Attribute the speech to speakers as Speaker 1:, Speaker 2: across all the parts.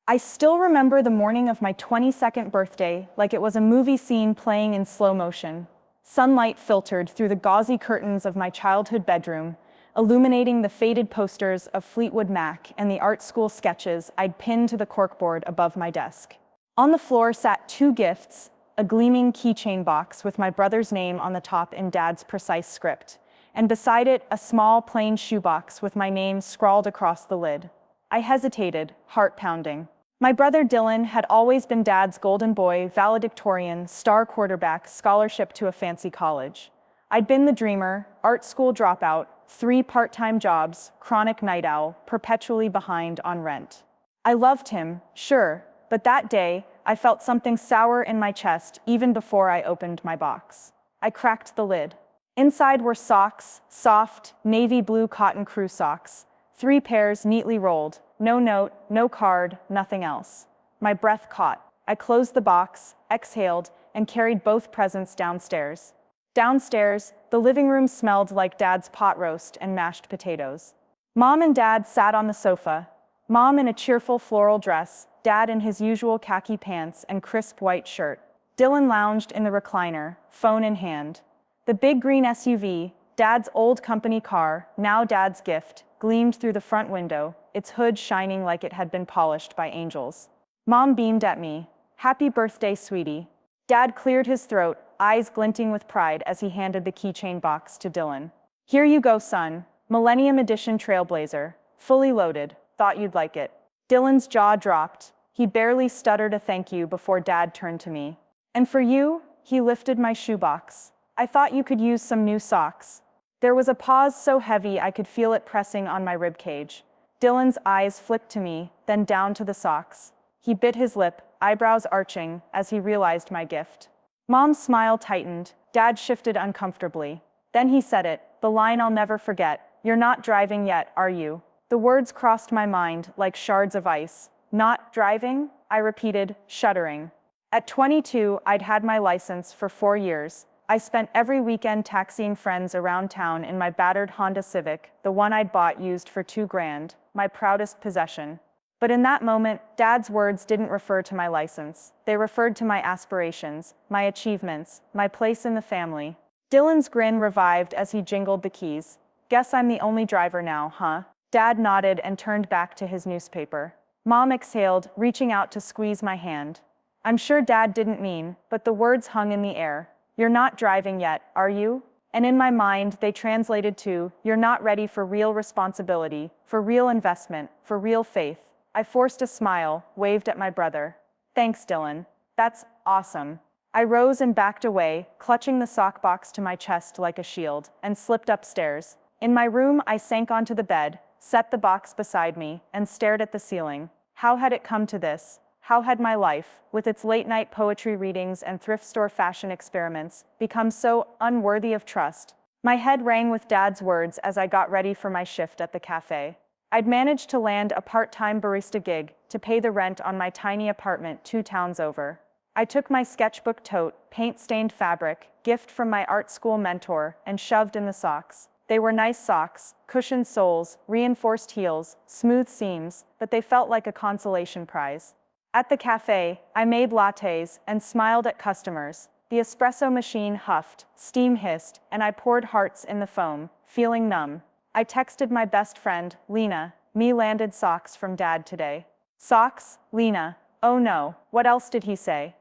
Speaker 1: I still remember the morning of my 22nd birthday like it was a movie scene playing in slow motion. Sunlight filtered through the gauzy curtains of my childhood bedroom, illuminating the faded posters of Fleetwood Mac and the art school sketches I'd pinned to the corkboard above my desk. On the floor sat two gifts, a gleaming keychain box with my brother's name on the top in Dad's precise script, and beside it a small plain shoebox with my name scrawled across the lid. I hesitated, heart pounding. My brother Dylan had always been Dad's golden boy, valedictorian, star quarterback, scholarship to a fancy college. I'd been the dreamer, art school dropout, 3 part-time jobs, chronic night owl, perpetually behind on rent. I loved him, sure, but that day, I felt something sour in my chest even before I opened my box. I cracked the lid. Inside were socks, soft, navy blue cotton crew socks, 3 pairs neatly rolled. No note, no card, nothing else. My breath caught. I closed the box, exhaled, and carried both presents downstairs. Downstairs, the living room smelled like Dad's pot roast and mashed potatoes. Mom and Dad sat on the sofa, Mom in a cheerful floral dress, Dad in his usual khaki pants and crisp white shirt. Dylan lounged in the recliner, phone in hand. The big green SUV, Dad's old company car, now Dad's gift, gleamed through the front window, its hood shining like it had been polished by angels. Mom beamed at me. "Happy birthday, sweetie." Dad cleared his throat, eyes glinting with pride as he handed the keychain box to Dylan. "Here you go, son. Millennium Edition Trailblazer. Fully loaded. Thought you'd like it." Dylan's jaw dropped. He barely stuttered a thank you before Dad turned to me. "And for you?" He lifted my shoebox. "I thought you could use some new socks." There was a pause so heavy I could feel it pressing on my ribcage. Dylan's eyes flicked to me, then down to the socks. He bit his lip, eyebrows arching, as he realized my gift. Mom's smile tightened. Dad shifted uncomfortably. Then he said it, the line I'll never forget. "You're not driving yet, are you?" The words crossed my mind like shards of ice. "Not driving?" I repeated, shuddering. At 22, I'd had my license for 4 years. I spent every weekend taxiing friends around town in my battered Honda Civic, the one I'd bought used for $2,000, my proudest possession. But in that moment, Dad's words didn't refer to my license. They referred to my aspirations, my achievements, my place in the family. Dylan's grin revived as he jingled the keys. "Guess I'm the only driver now, huh?" Dad nodded and turned back to his newspaper. Mom exhaled, reaching out to squeeze my hand. I'm sure Dad didn't mean, but the words hung in the air. "You're not driving yet, are you?" And in my mind, they translated to, "You're not ready for real responsibility, for real investment, for real faith." I forced a smile, waved at my brother. "Thanks, Dylan. That's awesome." I rose and backed away, clutching the sock box to my chest like a shield, and slipped upstairs. In my room, I sank onto the bed, set the box beside me, and stared at the ceiling. How had it come to this? How had my life, with its late-night poetry readings and thrift store fashion experiments, become so unworthy of trust? My head rang with Dad's words as I got ready for my shift at the cafe. I'd managed to land a part-time barista gig to pay the rent on my tiny apartment 2 towns over. I took my sketchbook tote, paint-stained fabric, gift from my art school mentor, and shoved in the socks. They were nice socks, cushioned soles, reinforced heels, smooth seams, but they felt like a consolation prize. At the cafe, I made lattes and smiled at customers. The espresso machine huffed, steam hissed, and I poured hearts in the foam, feeling numb. I texted my best friend, Lena, "Me landed socks from Dad today." "Socks, Lena? Oh no, what else did he say?"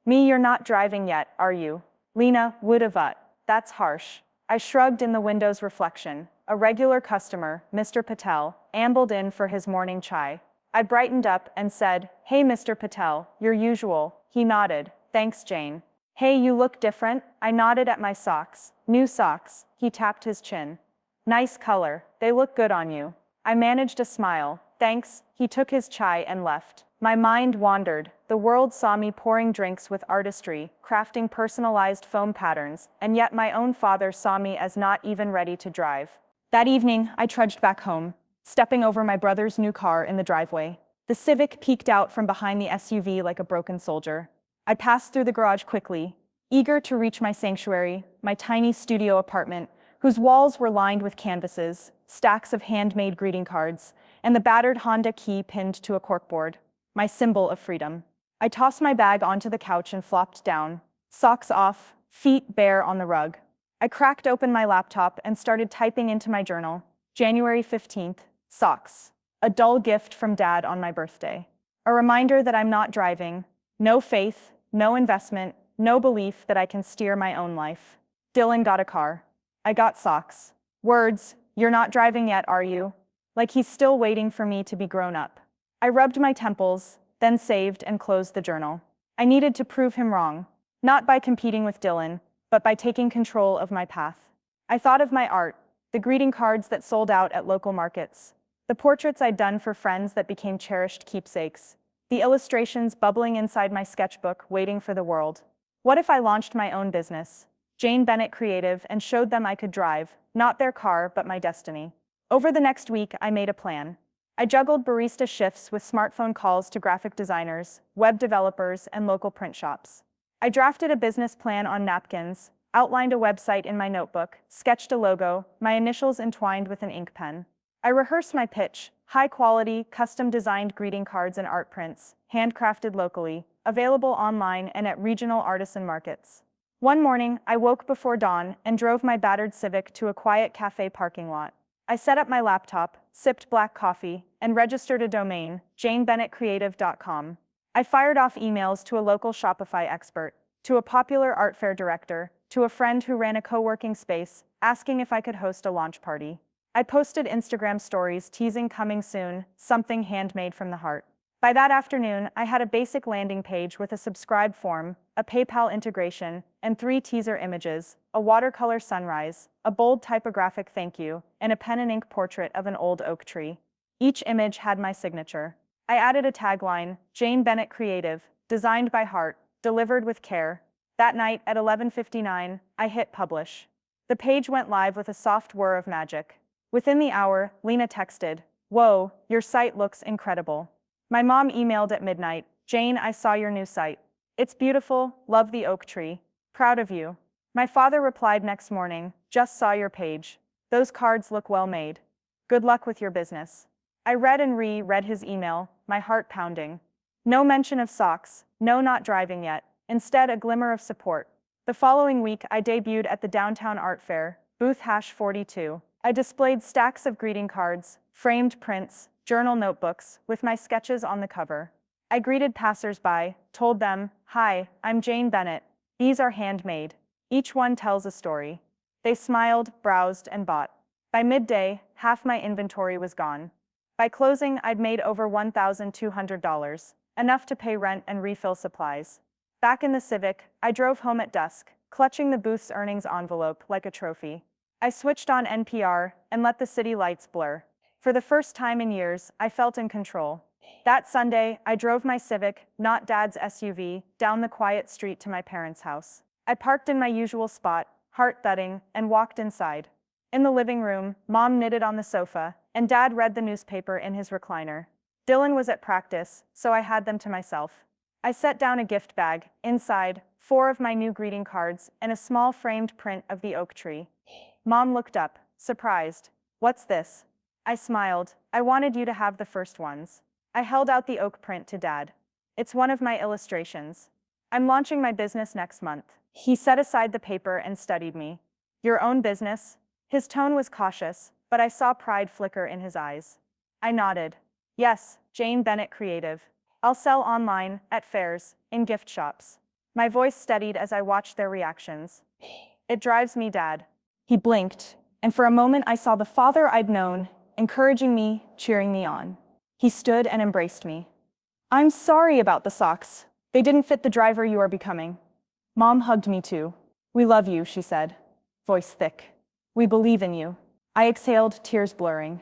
Speaker 1: "Me, you're not driving yet, are you?" Lena, would-a-vut. That's harsh. I shrugged in the window's reflection. A regular customer, Mr. Patel, ambled in for his morning chai. I brightened up and said, "Hey, Mr. Patel, your usual." He nodded. "Thanks, Jane." "Hey, you look different." I nodded at my socks. "New socks." He tapped his chin. "Nice color. They look good on you." I managed a smile. "Thanks." He took his chai and left. My mind wandered. The world saw me pouring drinks with artistry, crafting personalized foam patterns, and yet my own father saw me as not even ready to drive. That evening, I trudged back home, stepping over my brother's new car in the driveway. The Civic peeked out from behind the SUV like a broken soldier. I passed through the garage quickly, eager to reach my sanctuary, my tiny studio apartment, whose walls were lined with canvases, stacks of handmade greeting cards, and the battered Honda key pinned to a corkboard. my symbol of freedom. I tossed my bag onto the couch and flopped down, socks off, feet bare on the rug. I cracked open my laptop and started typing into my journal. January 15th, socks. A dull gift from Dad on my birthday. A reminder that I'm not driving. No faith, no investment, no belief that I can steer my own life. Dylan got a car. I got socks. Words, "You're not driving yet, are you?" Like he's still waiting for me to be grown up. I rubbed my temples, then saved and closed the journal. I needed to prove him wrong, not by competing with Dylan, but by taking control of my path. I thought of my art, the greeting cards that sold out at local markets, the portraits I'd done for friends that became cherished keepsakes, the illustrations bubbling inside my sketchbook waiting for the world. What if I launched my own business, Jane Bennett Creative, and showed them I could drive, not their car, but my destiny? Over the next week, I made a plan. I juggled barista shifts with smartphone calls to graphic designers, web developers, and local print shops. I drafted a business plan on napkins, outlined a website in my notebook, sketched a logo, my initials entwined with an ink pen. I rehearsed my pitch, high-quality, custom-designed greeting cards and art prints, handcrafted locally, available online and at regional artisan markets. One morning, I woke before dawn and drove my battered Civic to a quiet cafe parking lot. I set up my laptop, sipped black coffee, and registered a domain, janebennettcreative.com. I fired off emails to a local Shopify expert, to a popular art fair director, to a friend who ran a co-working space, asking if I could host a launch party. I posted Instagram stories teasing coming soon, something handmade from the heart. By that afternoon, I had a basic landing page with a subscribe form, a PayPal integration, and 3 teaser images, a watercolor sunrise, a bold typographic thank you, and a pen and ink portrait of an old oak tree. Each image had my signature. I added a tagline, Jane Bennett Creative, designed by heart, delivered with care. That night at 11:59, I hit publish. The page went live with a soft whir of magic. Within the hour, Lena texted, "Whoa, your site looks incredible." My mom emailed at midnight, "Jane, I saw your new site. It's beautiful, love the oak tree. Proud of you." My father replied next morning, "Just saw your page. Those cards look well made. Good luck with your business." I read and reread his email, my heart pounding. No mention of socks, no not driving yet, instead a glimmer of support. The following week, I debuted at the downtown art fair, booth #42. I displayed stacks of greeting cards, framed prints, journal notebooks, with my sketches on the cover. I greeted passers-by, told them, "Hi, I'm Jane Bennett. These are handmade. Each one tells a story." They smiled, browsed, and bought. By midday, half my inventory was gone. By closing, I'd made over $1,200, enough to pay rent and refill supplies. Back in the Civic, I drove home at dusk, clutching the booth's earnings envelope like a trophy. I switched on NPR and let the city lights blur. For the first time in years, I felt in control. That Sunday, I drove my Civic, not Dad's SUV, down the quiet street to my parents' house. I parked in my usual spot, heart thudding, and walked inside. In the living room, Mom knitted on the sofa, and Dad read the newspaper in his recliner. Dylan was at practice, so I had them to myself. I set down a gift bag. Inside, 4 of my new greeting cards and a small framed print of the oak tree. Mom looked up, surprised. "What's this?" I smiled. "I wanted you to have the first ones." I held out the oak print to Dad. "It's one of my illustrations. I'm launching my business next month." He set aside the paper and studied me. "Your own business?" His tone was cautious, but I saw pride flicker in his eyes. I nodded. "Yes, Jane Bennett Creative. I'll sell online, at fairs, in gift shops." My voice steadied as I watched their reactions. "It drives me, Dad." He blinked, and for a moment I saw the father I'd known, encouraging me, cheering me on. He stood and embraced me. "I'm sorry about the socks. They didn't fit the driver you are becoming." Mom hugged me too. "We love you," she said, voice thick. "We believe in you." I exhaled, tears blurring.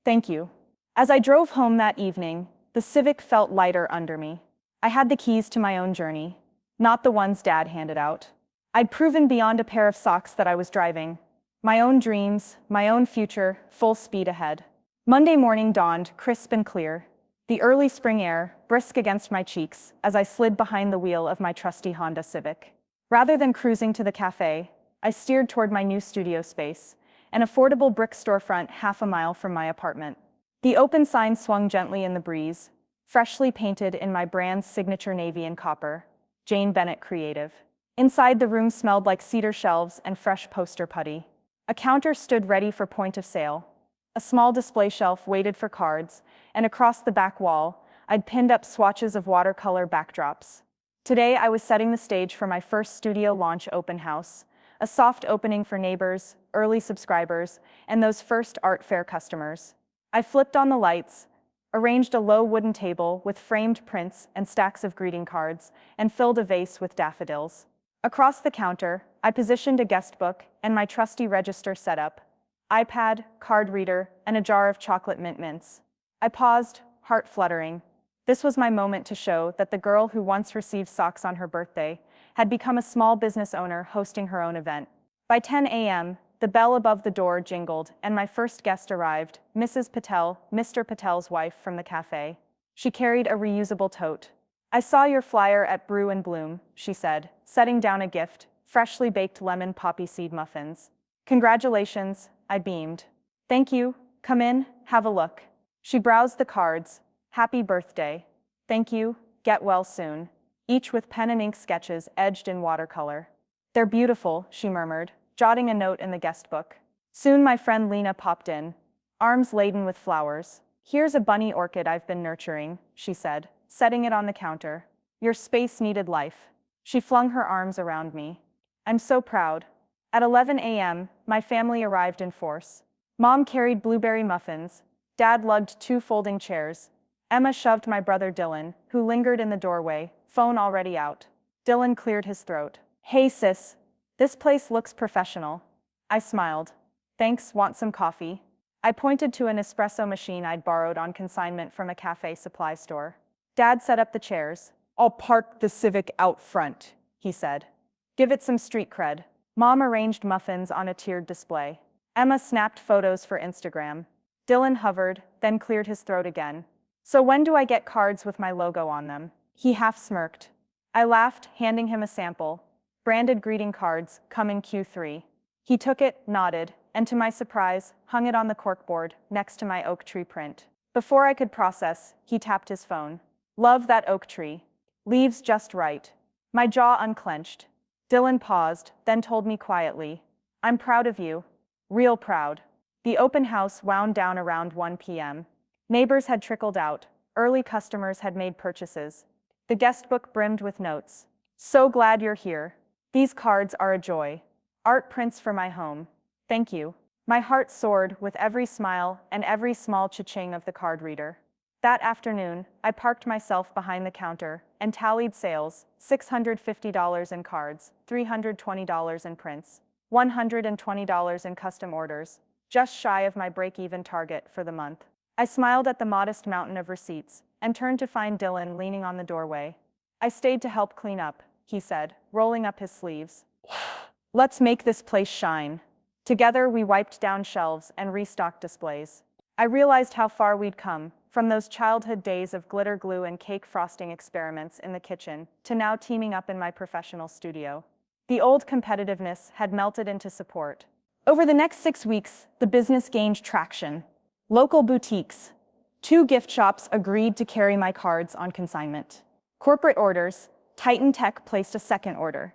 Speaker 1: "Thank you." As I drove home that evening, the Civic felt lighter under me. I had the keys to my own journey, not the ones Dad handed out. I'd proven beyond a pair of socks that I was driving. My own dreams, my own future, full speed ahead. Monday morning dawned, crisp and clear. The early spring air, brisk against my cheeks, as I slid behind the wheel of my trusty Honda Civic. Rather than cruising to the cafe, I steered toward my new studio space, an affordable brick storefront half a mile from my apartment. The open sign swung gently in the breeze. freshly painted in my brand's signature navy and copper. Jane Bennett Creative. Inside, the room smelled like cedar shelves and fresh poster putty. A counter stood ready for point of sale. A small display shelf waited for cards, and across the back wall, I'd pinned up swatches of watercolor backdrops. Today, I was setting the stage for my first studio launch open house, a soft opening for neighbors, early subscribers, and those first art fair customers. I flipped on the lights, arranged a low wooden table with framed prints and stacks of greeting cards, and filled a vase with daffodils. Across the counter, I positioned a guest book and my trusty register setup, iPad, card reader, and a jar of chocolate mint mints. I paused, heart fluttering. This was my moment to show that the girl who once received socks on her birthday had become a small business owner hosting her own event. By 10 a.m., the bell above the door jingled, and my first guest arrived, Mrs. Patel, Mr. Patel's wife from the cafe. She carried a reusable tote. "I saw your flyer at Brew and Bloom," she said, setting down a gift, freshly baked lemon poppy seed muffins. "Congratulations," I beamed. "Thank you. Come in, have a look." She browsed the cards. "Happy birthday." "Thank you. Get well soon," each with pen and ink sketches edged in watercolor. "They're beautiful," she murmured, jotting a note in the guest book. Soon my friend Lena popped in, arms laden with flowers. "Here's a bunny orchid I've been nurturing," she said, setting it on the counter. "Your space needed life." She flung her arms around me. "I'm so proud." At 11 a.m., my family arrived in force. Mom carried blueberry muffins. Dad lugged 2 folding chairs. Emma shoved my brother Dylan, who lingered in the doorway, phone already out. Dylan cleared his throat. "Hey sis, this place looks professional." I smiled. "Thanks, want some coffee?" I pointed to an espresso machine I'd borrowed on consignment from a cafe supply store. Dad set up the chairs. "I'll park the Civic out front," he said. "Give it some street cred." Mom arranged muffins on a tiered display. Emma snapped photos for Instagram. Dylan hovered, then cleared his throat again. "So when do I get cards with my logo on them?" He half smirked. I laughed, handing him a sample. Branded greeting cards, come in Q3. He took it, nodded, and to my surprise, hung it on the corkboard, next to my oak tree print. Before I could process, he tapped his phone. "Love that oak tree. Leaves just right." My jaw unclenched. Dylan paused, then told me quietly, "I'm proud of you. Real proud." The open house wound down around 1 p.m. Neighbors had trickled out. Early customers had made purchases. The guest book brimmed with notes. "So glad you're here. These cards are a joy. Art prints for my home. Thank you." My heart soared with every smile and every small cha-ching of the card reader. That afternoon, I parked myself behind the counter and tallied sales: $650 in cards, $320 in prints, $120 in custom orders, just shy of my break-even target for the month. I smiled at the modest mountain of receipts and turned to find Dylan leaning on the doorway. "I stayed to help clean up," he said, rolling up his sleeves. "Let's make this place shine." Together, we wiped down shelves and restocked displays. I realized how far we'd come, from those childhood days of glitter glue and cake frosting experiments in the kitchen, to now teaming up in my professional studio. The old competitiveness had melted into support. Over the next 6 weeks, the business gained traction. Local boutiques. 2 gift shops agreed to carry my cards on consignment. Corporate orders. Titan Tech placed a second order.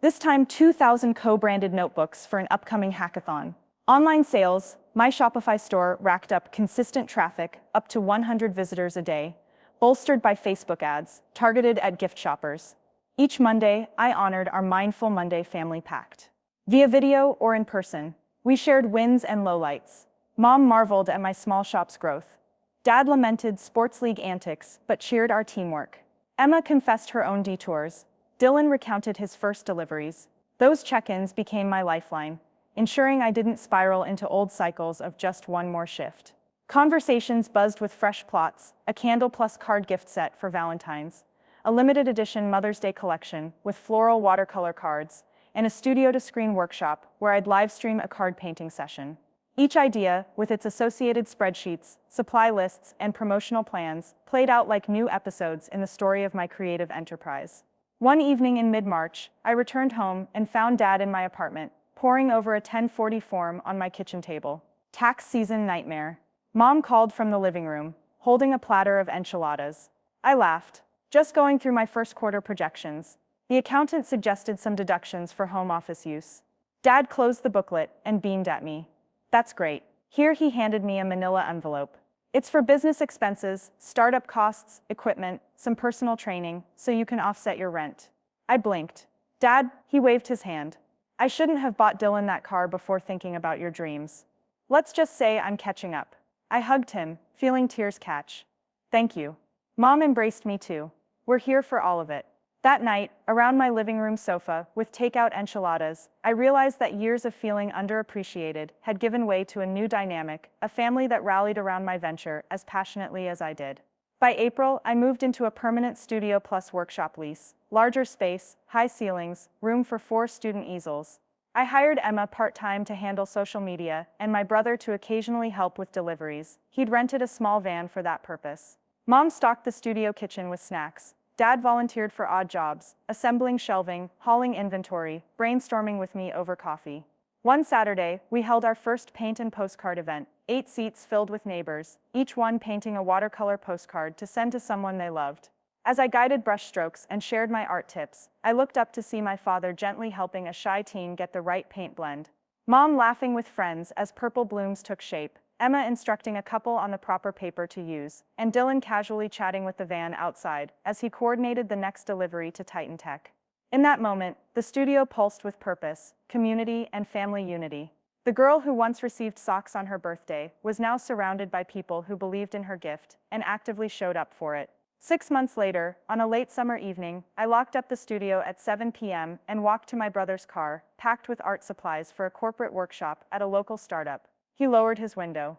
Speaker 1: This time, 2,000 co-branded notebooks for an upcoming hackathon. Online sales. My Shopify store racked up consistent traffic, up to 100 visitors a day, bolstered by Facebook ads, targeted at gift shoppers. Each Monday, I honored our Mindful Monday family pact. Via video or in person, we shared wins and lowlights. Mom marveled at my small shop's growth. Dad lamented sports league antics, but cheered our teamwork. Emma confessed her own detours. Dylan recounted his first deliveries. Those check-ins became my lifeline, ensuring I didn't spiral into old cycles of just one more shift. Conversations buzzed with fresh plots: a candle plus card gift set for Valentine's, a limited edition Mother's Day collection with floral watercolor cards, and a studio-to-screen workshop where I'd live stream a card painting session. Each idea, with its associated spreadsheets, supply lists, and promotional plans, played out like new episodes in the story of my creative enterprise. One evening in mid-March, I returned home and found Dad in my apartment, poring over a 1040 form on my kitchen table. Tax season nightmare. Mom called from the living room. holding a platter of enchiladas. I laughed. Just going through my first quarter projections. The accountant suggested some deductions for home office use. Dad closed the booklet and beamed at me. That's great. Here he handed me a manila envelope. It's for business expenses, startup costs, equipment, some personal training, so you can offset your rent. I blinked. Dad, he waved his hand. I shouldn't have bought Dylan that car before thinking about your dreams. Let's just say I'm catching up. I hugged him, feeling tears catch. Thank you. Mom embraced me too. We're here for all of it. That night, around my living room sofa, with takeout enchiladas, I realized that years of feeling underappreciated had given way to a new dynamic, a family that rallied around my venture as passionately as I did. By April, I moved into a permanent studio plus workshop lease, larger space, high ceilings, room for 4 student easels. I hired Emma part-time to handle social media, and my brother to occasionally help with deliveries. He'd rented a small van for that purpose. Mom stocked the studio kitchen with snacks. Dad volunteered for odd jobs, assembling shelving, hauling inventory, brainstorming with me over coffee. One Saturday, we held our first paint and postcard event, 8 seats filled with neighbors, each one painting a watercolor postcard to send to someone they loved. As I guided brushstrokes and shared my art tips, I looked up to see my father gently helping a shy teen get the right paint blend. Mom laughing with friends as purple blooms took shape, Emma instructing a couple on the proper paper to use, and Dylan casually chatting with the van outside as he coordinated the next delivery to Titan Tech. In that moment, the studio pulsed with purpose, community, and family unity. The girl who once received socks on her birthday was now surrounded by people who believed in her gift and actively showed up for it. 6 months later, on a late summer evening, I locked up the studio at 7 p.m. and walked to my brother's car, packed with art supplies for a corporate workshop at a local startup. He lowered his window.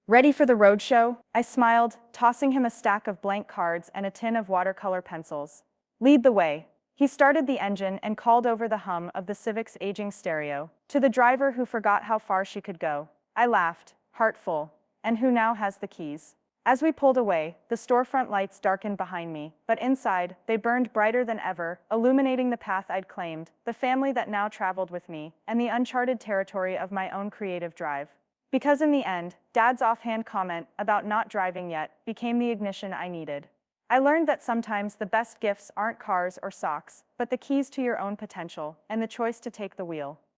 Speaker 1: Ready for the roadshow? I smiled, tossing him a stack of blank cards and a tin of watercolor pencils. Lead the way. He started the engine and called over the hum of the Civic's aging stereo, to the driver who forgot how far she could go. I laughed, heart full. And who now has the keys? As we pulled away, the storefront lights darkened behind me, but inside, they burned brighter than ever, illuminating the path I'd claimed, the family that now traveled with me, and the uncharted territory of my own creative drive. Because in the end, Dad's offhand comment about not driving yet became the ignition I needed. I learned that sometimes the best gifts aren't cars or socks, but the keys to your own potential and the choice to take the wheel.